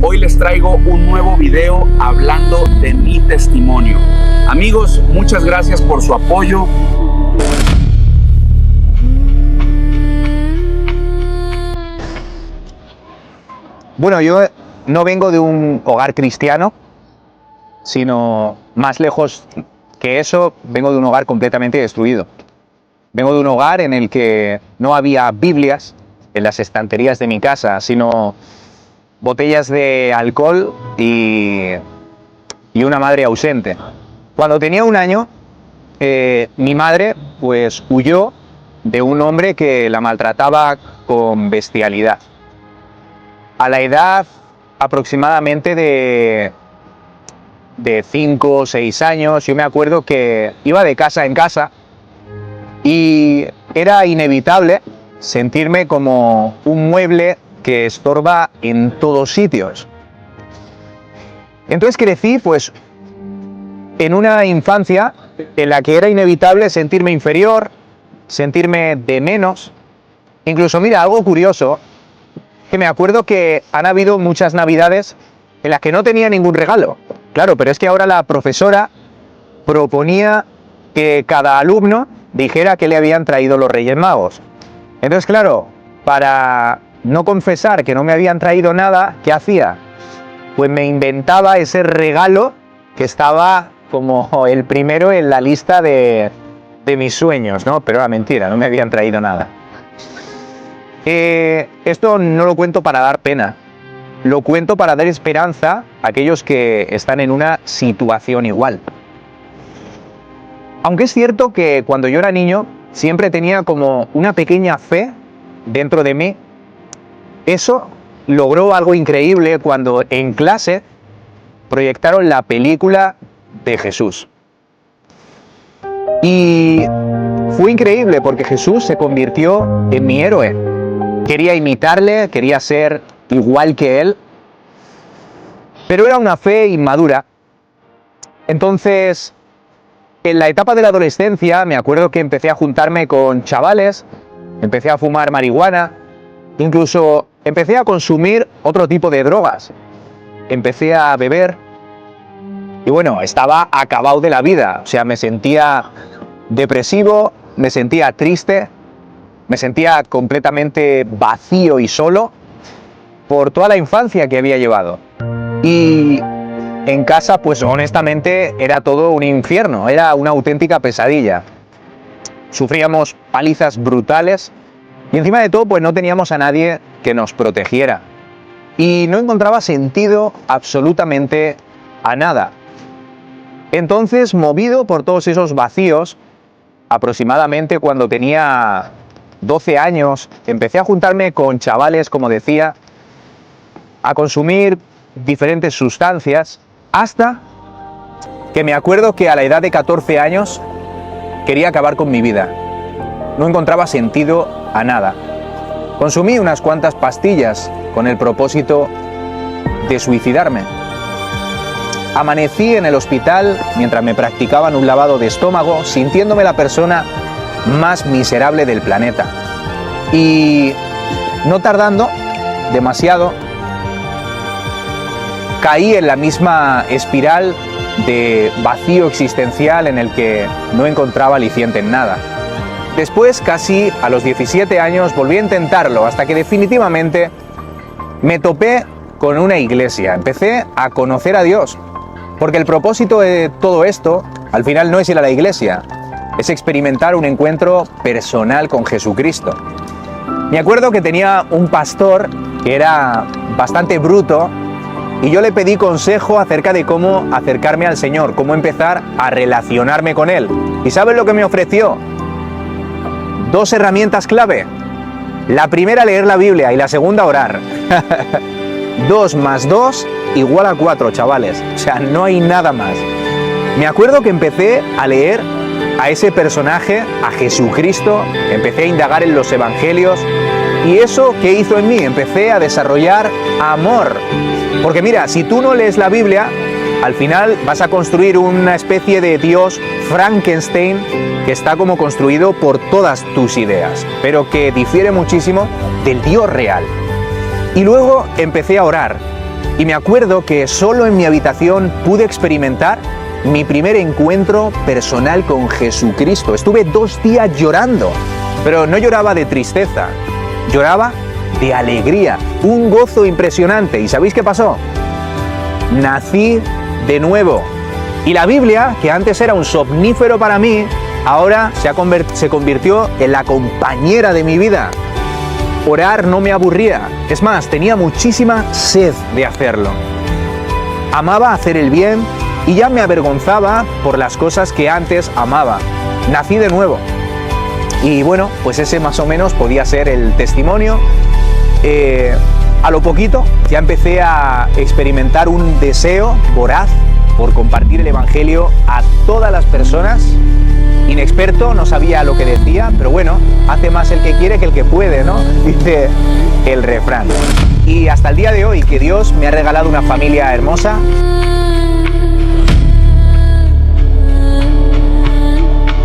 hoy les traigo un nuevo video hablando de mi testimonio. Amigos, muchas gracias por su apoyo. Bueno, yo no vengo de un hogar cristiano, sino más lejos que eso, vengo de un hogar completamente destruido. Vengo de un hogar en el que no había Biblias en las estanterías de mi casa, sino botellas de alcohol y una madre ausente. Cuando tenía 1 año, mi madre pues huyó de un hombre que la maltrataba con bestialidad. A la edad aproximadamente de 5 o 6 años, yo me acuerdo que iba de casa en casa y era inevitable sentirme como un mueble que estorba en todos sitios. Entonces crecí pues en una infancia en la que era inevitable sentirme inferior, sentirme de menos. Incluso, mira, algo curioso, que me acuerdo que han habido muchas navidades en las que no tenía ningún regalo. Claro, pero es que ahora la profesora proponía que cada alumno dijera que le habían traído los Reyes Magos. Entonces, claro, para no confesar que no me habían traído nada, ¿qué hacía? Pues me inventaba ese regalo que estaba como el primero en la lista de mis sueños, ¿no? Pero era mentira, no me habían traído nada. Esto no lo cuento para dar pena, lo cuento para dar esperanza a aquellos que están en una situación igual. Aunque es cierto que cuando yo era niño siempre tenía como una pequeña fe dentro de mí, eso logró algo increíble cuando en clase proyectaron la película de Jesús. Y fue increíble porque Jesús se convirtió en mi héroe. Quería imitarle, quería ser igual que él, pero era una fe inmadura. Entonces, en la etapa de la adolescencia, me acuerdo que empecé a juntarme con chavales, empecé a fumar marihuana, incluso empecé a consumir otro tipo de drogas. Empecé a beber y bueno, estaba acabado de la vida. O sea, me sentía depresivo, me sentía triste, me sentía completamente vacío y solo por toda la infancia que había llevado. Y en casa, pues honestamente, era todo un infierno, era una auténtica pesadilla. Sufríamos palizas brutales y encima de todo, pues no teníamos a nadie que nos protegiera. Y no encontraba sentido absolutamente a nada. Entonces, movido por todos esos vacíos, aproximadamente cuando tenía 12 años, empecé a juntarme con chavales, como decía, a consumir diferentes sustancias, hasta que me acuerdo que a la edad de 14 años quería acabar con mi vida. No encontraba sentido a nada. Consumí unas cuantas pastillas con el propósito de suicidarme. Amanecí en el hospital mientras me practicaban un lavado de estómago, sintiéndome la persona más miserable del planeta. Y no tardando demasiado, caí en la misma espiral de vacío existencial en el que no encontraba aliciente en nada. Después, casi a los 17 años, volví a intentarlo hasta que definitivamente me topé con una iglesia. Empecé a conocer a Dios, porque el propósito de todo esto, al final, no es ir a la iglesia, es experimentar un encuentro personal con Jesucristo. Me acuerdo que tenía un pastor que era bastante bruto y yo le pedí consejo acerca de cómo acercarme al Señor, cómo empezar a relacionarme con Él. ¿Y sabes lo que me ofreció? 2 herramientas clave. La primera, leer la Biblia, y la segunda, orar. 2 más 2 igual a 4, chavales. O sea, no hay nada más. Me acuerdo que empecé a leer a ese personaje, a Jesucristo, empecé a indagar en los evangelios, y eso, ¿qué hizo en mí? Empecé a desarrollar amor. Porque mira, si tú no lees la Biblia, al final vas a construir una especie de Dios Frankenstein que está como construido por todas tus ideas, pero que difiere muchísimo del Dios real. Y luego empecé a orar. Y me acuerdo que solo en mi habitación pude experimentar mi primer encuentro personal con Jesucristo. Estuve 2 días llorando, pero no lloraba de tristeza, lloraba de alegría, un gozo impresionante. ¿Y sabéis qué pasó? Nací de nuevo. Y la Biblia, que antes era un somnífero para mí, ahora se convirtió en la compañera de mi vida. Orar no me aburría, es más, tenía muchísima sed de hacerlo. Amaba hacer el bien y ya me avergonzaba por las cosas que antes amaba. Nací de nuevo. Y bueno, pues ese más o menos podía ser el testimonio. A lo poquito ya empecé a experimentar un deseo voraz por compartir el Evangelio a todas las personas. Inexperto, no sabía lo que decía, pero bueno, hace más el que quiere que el que puede, ¿no? Dice el refrán. Y hasta el día de hoy, que Dios me ha regalado una familia hermosa,